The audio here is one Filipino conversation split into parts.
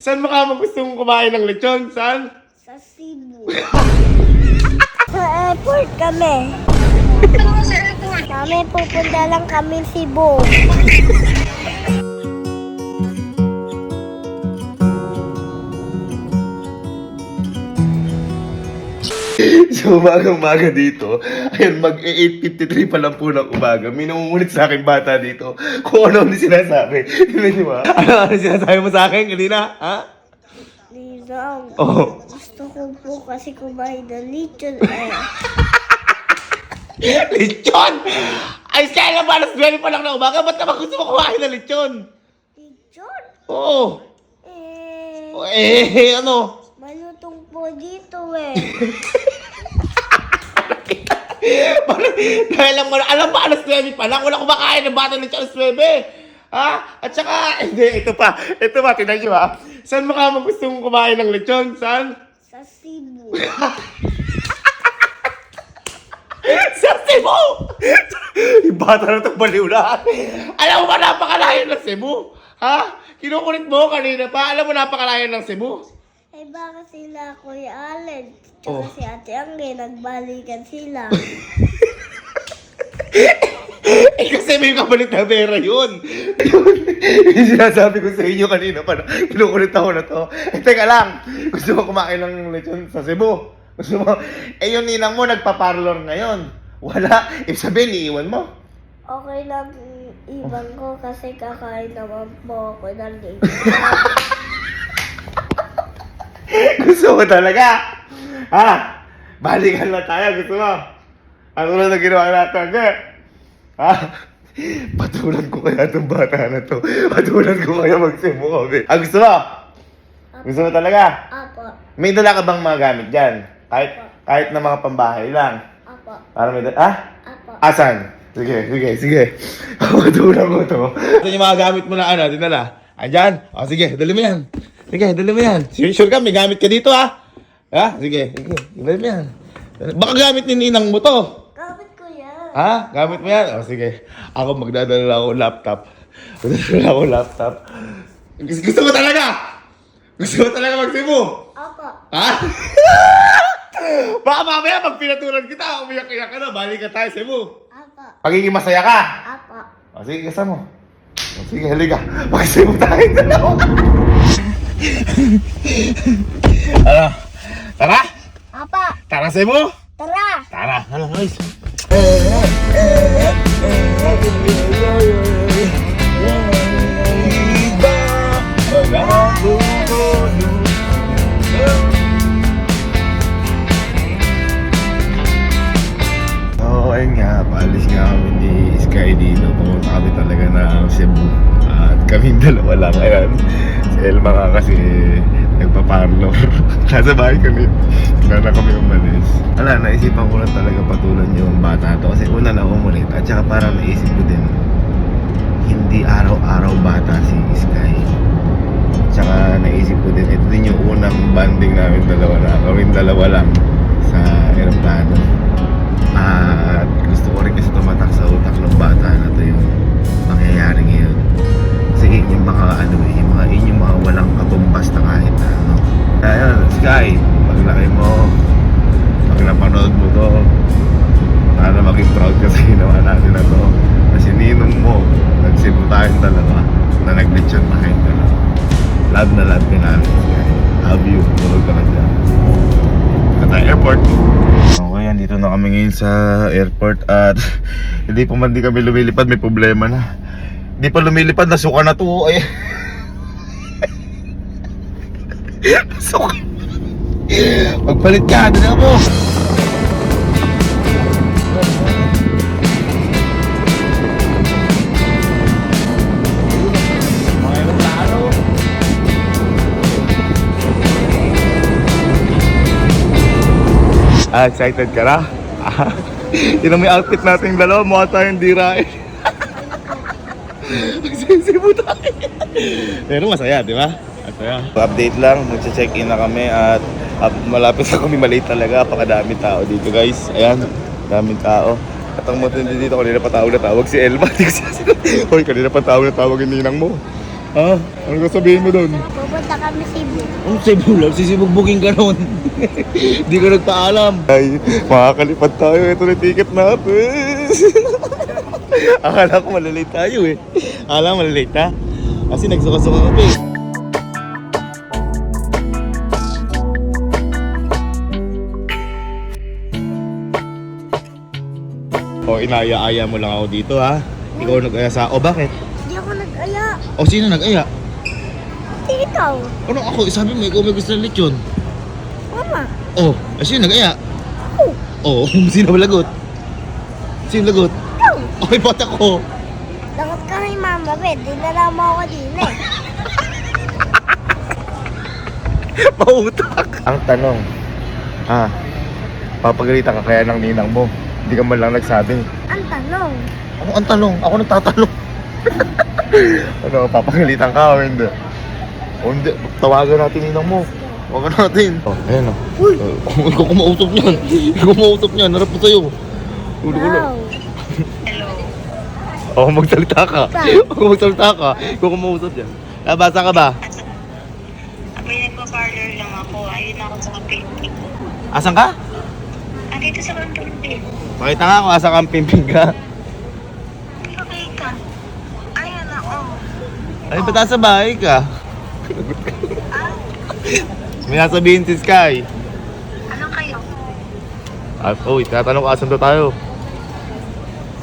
Saan mo ka gusto mong kumain ng lechon? Saan? Sa Cebu. Sa airport kami. Kami pupunta lang kami Cebu. So, umaga dito, ayun, mag-8:53 pa lang po ng umaga. May nangungulit sa akin bata dito kung ano sinasabi. Di ba? Ano sinasabi mo sa akin kanina? Ha? Lizang, Oh. gusto ko po kasi kumain ng lechon eh. Lechon! Ay, kailan ba? Alas 12 pa lang ng umaga. Ba't naman gusto mo kumain ng lechon? Lechon? Oo. Ano? Malutong po dito eh. Dahil lang, alam ba, alas 9 pa lang, wala kumakain ng bata ng alas 9. Ha? At saka, hindi, ito pa, tingnan nyo ha. Saan mo ka gusto mong kumain ng lechon? Saan? Sa Cebu. Sa Cebu! Yung bata na itong baliw na. Alam mo ba, napakalayo ng Cebu? Ha? Kinukulit mo kanina pa, alam mo napakalayo ng Cebu? Eh baka sila Kuya Allen, tsaka si Ate Angge, nagbalikan sila. Eh kasi may kapalit na pera yun. Yung sinasabi ko sa inyo kanina pa, kinukulit ako na to. Eh teka lang, gusto mo kumain ng lechon sa Cebu? Gusto mo? Eh yung ninang mo nagpa-parlor ngayon. Wala. Ibig sabihin, iiwan mo. Okay lang ibang ko kasi kakain naman po ako ng lechon. Gusto mo talaga? Ha? Balikan na tayo, gusto mo? Ano na ginawa natin, ha? Ha? Patulan ko kaya itong bata na to. Patulan ko kaya mag-Cebu kami. Ah, gusto mo? Gusto mo talaga? Apo. May dala ka bang mga gamit dyan? Kahit na mga pambahay lang. Apo. Para may dala? Ha? Apo. Asan? Sige. Patulan ko to. Ito yung mga gamit mo na ano, dinala. Andyan? O sige, dali mo yan. Sige, dali mo yan. Sure ka, may gamit ka dito ha? Ha? Sige, dali mo yan. Baka gamit ni ninang mo to. Gamit ko yan. Ha? Gamit mo yan? O sige. Ako magdadala ako laptop. Magdadala ako laptop. Gusto mo talaga? Gusto mo talaga mag-Cebu? Apo. Ha? Baka mamaya pag pinatulan kita, umiyak-iyak ka na, balik ka tayo Cebu. Apo. Pagiging masaya ka. Apo. O sige, kasama mo. O sige, halika. Mag-Cebu tayo dalawa. Ano? Tara? Apa. Tara Cebu? Tara. Tara, hala guys. Oo, ayun nga, paalis nga kami ni Sky dito. Pumunta kami talaga ng Cebu. At kaming dalawa lang. Ayan, si Elma nga kasi nagpa-parlor. Nasa bahay kami. Wala na kami umalis. Wala, naisipan ko lang talaga patulan yung bata to. Kasi una na umulit. At saka parang naisip ko din, hindi araw-araw bata si Sky. At saka naisip ko din, ito din yung unang banding namin dalawa na. Kaming dalawa lang sa aeroplano. At gusto ko rin kasi tumatak sa utak ng bata na to yung mangyayari ngayon. Kasi yung mga yung mga walang katumbas na kahit na ano. Ayun, Sky, paglaki mo, pag napanood mo to, sana maging proud ka sa ginawa natin na to. Kasi ninong mo, nagsibo tayong dalawa, na nag-lechon tayong dalawa. Love na love ka namin, Sky. Love you, tulog ka na dyan. Kata airport. Okay, andito na kami ngayon sa airport at hindi kami lumilipad, may problema na. Hindi pa lumilipad, nasuka na to. Ay. Nasuka. Magpalit ka, dali mo. Excited ka na? Yun ang may outfit natin dalawa, mukha tayong dirain. Magsisibo tayo. Pero masaya, di ba? Masaya. Update lang, magche-check-in na kami at malapit na kami, maliit talaga. Pakadami tao dito guys. Ayan, daming tao. At ang matindi dito, kanina pa tawag na tawag si Elma. Hoy, kanina pa tawag na tawag yung ninang mo. Ha? Ano ka sabihin mo doon? Pupunta kami Cebu. Ang Cebu lang, sisibugbugin ka nun. Hindi ka nagpaalam. Ay, makakalipad tayo. Ito na yung ticket natin. Akala ko malalate tayo eh. Akala ko malalate ha? Kasi nagsuka-suka ka pa eh. O, inaya-aya mo lang ako dito ha. Ikaw nag-aya sa... O, bakit? Hindi ako nag-aya. O, sino nag-aya? Hindi ikaw. Ano ako? Sabi mo, ikaw may gusto ng lechon. Mama. Oh, sino nag-aya? Ako. Oh, sino lagot? Sino lagot? Ikaw. Okay, pata ko. Dapat ka kay Mama, Bet. Dinala mo ako din eh. Pautak. Ang tanong, papagalitan ka kaya ng ninang mo? Hindi ka man lang nagsabi. Ang tanong. Ano ang tanong? Ako nagtatanong. Ano, papagalitan ka o hindi? O hindi, tawagan natin ninang mo. Tawagan natin. Oh, ayan o. Uy. Ikaw kumausap niyan. Ikaw kumausap niyan. Harap ko sa'yo. Ulo ko lang. Wow. Oo, magsalita ka. Oo, magsalita ka. Ikaw kumausap yan. Nabasa ka ba? May nagpa-parlor lang ako. Ayun ako sa campaign. Asan ka? Dito sa campaign. Pakita nga kung asa kang pimping ka. Okay ka. Ayun ako. Ay, ba't nasa bahay ka? May nasabihin si Sky. Ano kayo? At, tatanong ko asan daw tayo.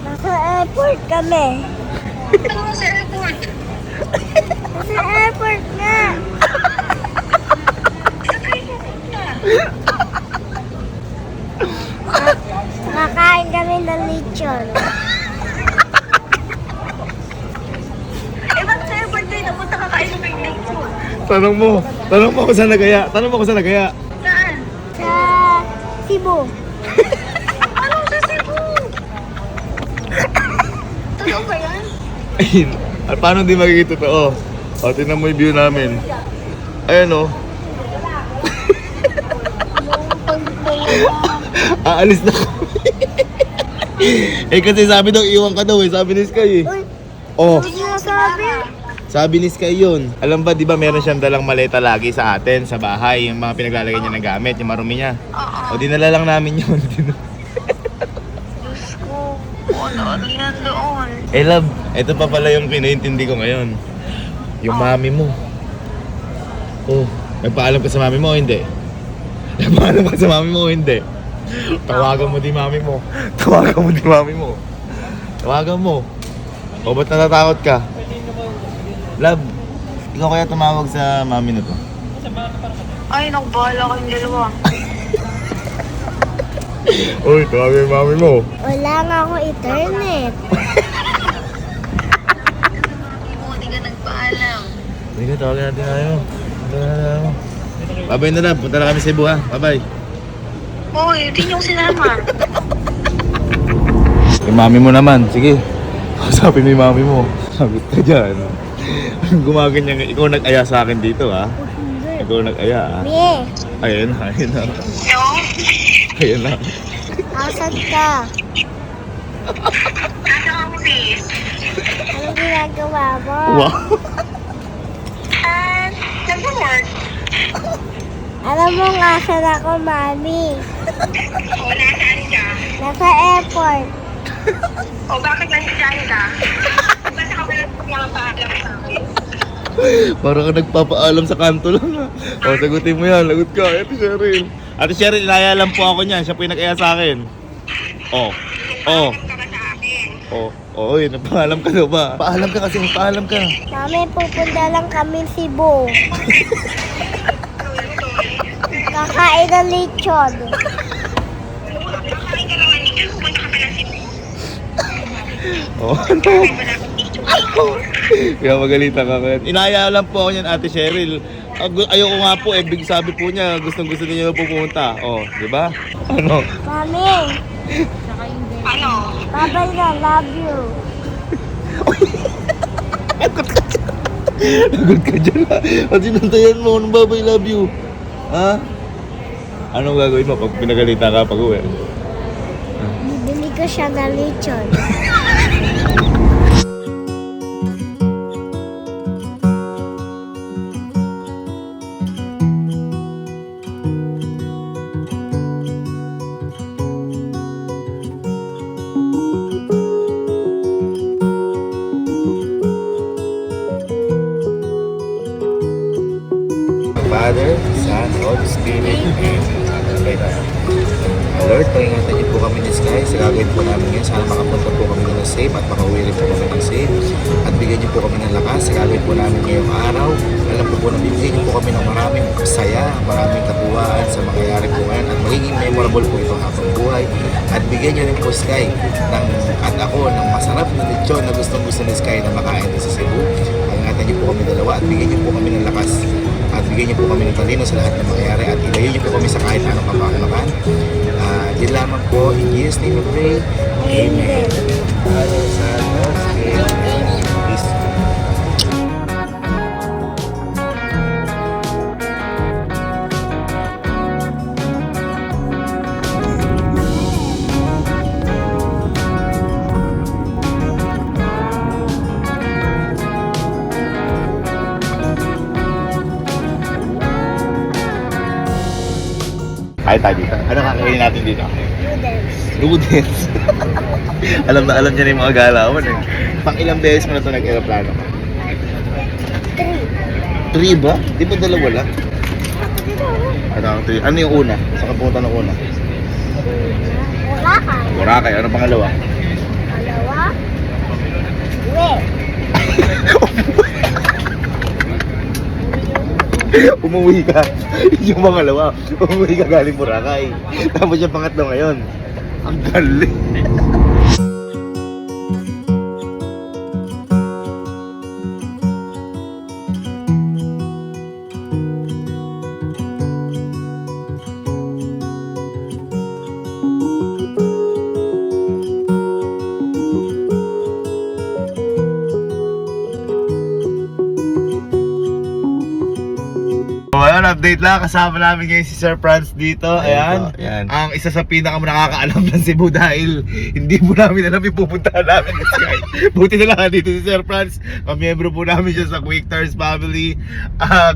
Nasa airport kami. Ano mo sa airport? Nasa airport nga. Saan kayo pupunta? Kakain kami ng lechon. Ba't sa airport kayo? Napunta ka kayo ng lecture. Tanong mo kung saan nagaya. Tanong mo kung saan nagaya. Saan? Sa Cebu. Ano sa Cebu? Totoo ba yan? Ayun. At paano di magiging totoo? O, tingnan mo yung view namin. Ayan o. Aalis na kami. Eh kasi sabi daw, iwan ka daw eh. Sabi ni Sky eh. Uy, Oh, ano sinasabi? sabi ni Sky yun. Alam ba, di ba meron siyang dalang maleta lagi sa atin, sa bahay. Yung mga pinaglalagay niya ng gamit, yung marumi niya. O, dinala lang namin yun. Diyos ko. Ano yan doon? Eh love, ito pa pala yung pinaintindi ko ngayon. Yung mami mo. Oh, nagpaalam ka sa mami mo o hindi? Nagpaalam ka sa mami mo o hindi? Tawagan mo di mami mo. Tawagan mo di mami mo. Tawagan mo. O ba't natatakot ka? Love, ikaw kaya tumawag sa mami na to? Ay, nagbahala kayong dalawa. Uy, tawagin yung mami mo. Wala nga ako internet. Hindi ka nagpaalam. Hindi ka, tawagin natin tayo. Babay na lang, punta na kami sa Cebu ha. Babay. Uy, hindi niyo ko sinama. Yung mami mo naman, sige. Kausapin mo yung mami mo. Sagot ka dyan. Gumaganyan nga. Ikaw nag-aya sa akin dito ha. Ikaw nag-aya ha. Me, Ayun na, ayun na. No? Ayun na. asan ka? Nasa ka mo, sis? Anong ginagawa mo? Wow. Nag-work. Alam mo nga saan ako, Mami. O, nasaan ka? Nasa airport. O, bakit nasaan ka? Basta ka pala pinapaalam sa akin. Parang ka nagpapaalam sa kanto lang ha. O, sagutin mo yan. Lagot ka, Ate Cheryl. Ate Cheryl, inaya lang po ako niyan. Siya po yung nag-aya sa akin. Oh. Oh. Paalam ka ba sa akin? Oh. Oh, yun. Nagpaalam ka daw ba? Paalam ka kasi. Paalam ka. Mami, pupunta lang kami Cebu. Kakain ng lechon. Kakain ka naman dito. Pupunta ka pala si Oh, ano? Kaya magalitan ka kaya. Inaya lang po ako niyan, Ate Cheryl. Ayoko nga po, sabi po niya, gustong-gusto niya pupunta. Oh, di ba? Ano? Mami, Ano? babay na, love you. Lagot ka dyan ha. At sinantayan mo, anong babay, love you? Ha? Anong gagawin mo pag pinagalitan ka pag uwi? Bibili ko siya ng lechon. Father, Son, Holy Spirit, Amen. Pray tayo. Lord, pangingatan niyo po kami ni Sky sa gagawin po namin ngayon. Sana makapunta po kami ng safe at makauwi rin po kami ng safe. At bigyan niyo po kami ng lakas sa gagawin po namin ngayong araw. Alam po na bibigyan niyo po kami ng maraming saya, maraming katuwaan sa mangyayari po ngayon. At magiging memorable po ito habang buhay. At bigyan niyo rin po Sky at ako ng masarap na lechon na gustong-gusto ni Sky na makain din sa Cebu. Pangingatan niyo po kami dalawa at bigyan niyo po kami ng lakas. At bigyan niyo po kami ng talino sa lahat ng mangyayari. At ilayo niyo po kami sa kahit anong kapakamakan. Yun lamang po, in Jesus' name we pray. Amen. Father, Son, Holy Spirit. Peace. Kahit tayo dito. Ano kakainin natin dito? Noodles. Noodles. alam niya na yung mga galawan eh. Pang ilang beses mo na ito nag-aeroplano? 3. 3 ba? Di ba dalawa lang? Ano yung una? Sa kapunta ng una? Boracay. Boracay. Ano pangalawa? Dalawa. Uwi. Umuwi ka. Yung pangalawa. Umuwi ka galing Boracay. Tapos yung pangatlo ngayon. Ang galing. Ayan, update lang. Kasama namin ngayon si Sir Franz dito. Ayan. Ayan. Ang isa sa pinaka nakakaalam ng Cebu dahil hindi po namin alam yung pupuntahan namin ng Sky. Buti na lang dito si Sir Franz. Miyembro po namin siya sa Quick Tars family.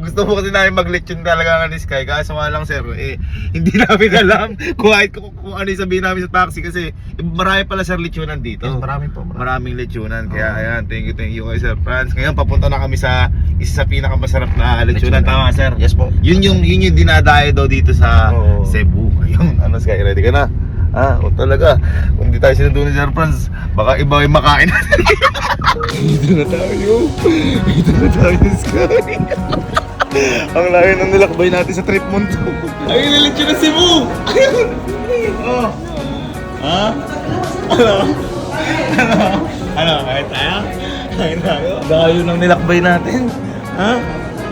Gusto po kasi namin mag-lechon talaga nga ni Sky. Kaso nga lang sir, hindi namin alam kung ano yung sabihin namin sa taxi kasi marami pala sir lechonan dito. Yes, marami po. Maraming lechonan. Kaya ayan, thank you kay Sir Franz. Ngayon papunta na kami sa isa sa pinakamasarap na lechonan. Tama sir? Yes po. Yun yung dinadayo daw dito sa Oo. Cebu. Ayun, ano Sky, ready ka na? O talaga, kung di tayo sinundo ni Sir Franz, baka iba yung makain natin. Dito na tayo. Dito na tayo, Sky. Ang layo ng nilakbay natin sa trip mo to. Ayun, nilitsyo na Cebu! Ayun! Oh. Ha? Ano? Kain tayo? Kain tayo? Layo ng nilakbay natin. Ha?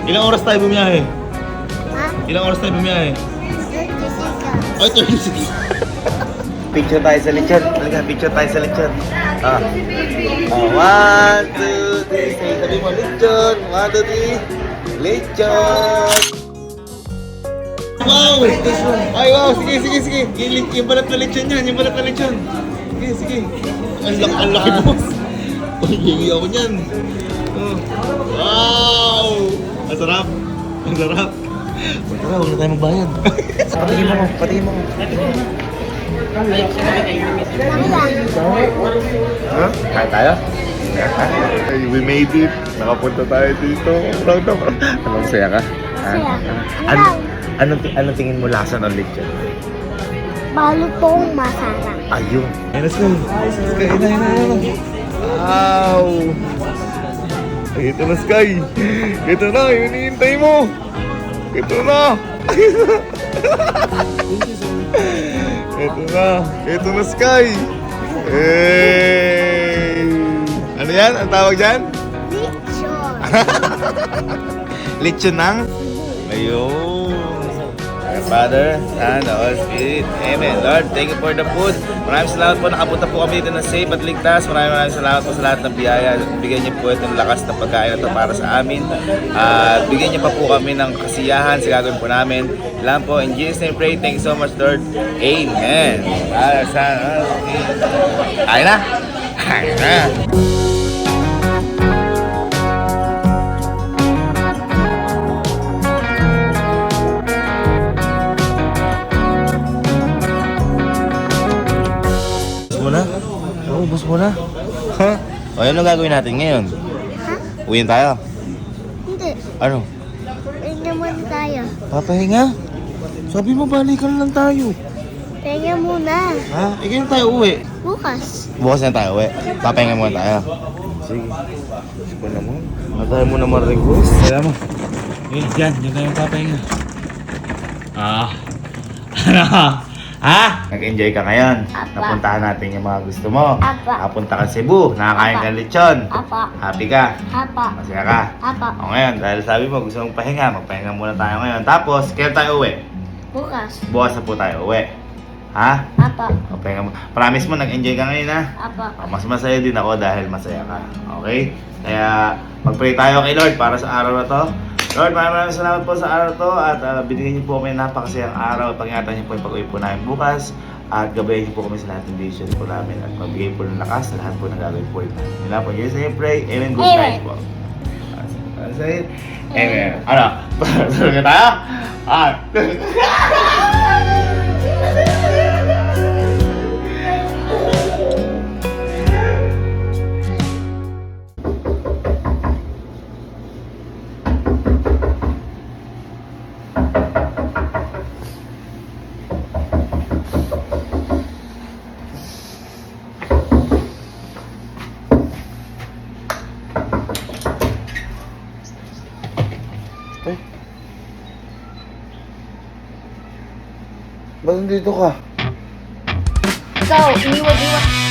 Ilang oras tayo bumiyahe? Ha? Ilang oras tayo bumiyahe? 36. Ay, 36. Picture tayo sa lechon. Talaga, picture tayo sa lechon. 1, 2, 3. Say, sabi mo, lechon. 1, 2, 3. Lechon. Wow! Ay, wow! Sige. Yung balat na lechon yan. Yung balat na lechon. Sige. Ang laki boss. Hingi ako niyan. Wow! Ang sarap. Tara, huwag na tayo magbayad. Patingin mo. Ha? Kaya tayo? We made it. Nakapunta tayo dito. Proud na. Anong saya ka? Anong tingin mo lasa ng lechon? Malutong masarap. Ayun. Let's go. Wow! Ito na Sky. Ito na, yung hinihintay mo. Ito na. Ito na Sky. Hey! Ano yan? Ang tawag dyan? Lechon. Lechon ng? Ayun. Father, Son, Holy Spirit. Amen. Lord, thank you for the food. Maraming salamat po. Nakapunta po kami dito ng safe at ligtas. Maraming salamat po sa lahat ng biyaya. Bigyan niyo po itong lakas ng pagkain na ito para sa amin. At bigyan niyo pa po kami ng kasiyahan sa gagawin po namin. Lang po, in Jesus' name pray. Thank you so much, Lord. Amen. Father, Son, Holy Spirit. Ayun na. Ubus mo na? Ha? O, ano gagawin natin ngayon? Ha? Uwiin tayo? Hindi. Ano? Pahinga muna tayo. Papahinga? Sabi mo, balikan lang tayo. Pahinga muna. Ha? Kailan tayo uwi? Bukas. Bukas na tayo uwi. Papahinga muna tayo. Sige. Sige naman. Matay mo naman request. Kaya mo. Diyan tayo papahinga. Ano? Ha? Nag-enjoy ka ngayon? Apa. Napuntahan natin yung mga gusto mo. Apa. Napunta ka Cebu, nakakain Apa. ka lechon. Apa. Happy ka? Apa. Masaya ka? Apa. O ngayon, dahil sabi mo gusto mong pahinga, magpahinga muna tayo ngayon. Tapos, kailan tayo uwi? Bukas. Bukas na po tayo uwi. Ha? Apa. O, pahinga mo. Promise mo, nag-enjoy ka ngayon ha? Apa. O, mas masaya din ako dahil masaya ka. Okay? Kaya, mag-pray tayo kay Lord para sa araw na to. Lord, maraming salamat po sa araw to at binigyan niyo po kami ng napakasayang araw. Pag-ingatan niyo po yung pag-uwi po namin bukas at gabayan niyo po kami sa lahat ng vision po namin at magbigay po ng lakas sa lahat po ng gagawin po namin. Yun lang po. Yes, I pray. Amen. Good Amen. night po. Say it. Amen. Ano? Tulog na tayo? Ba't nandito ka? Ikaw, iniwan-iwan.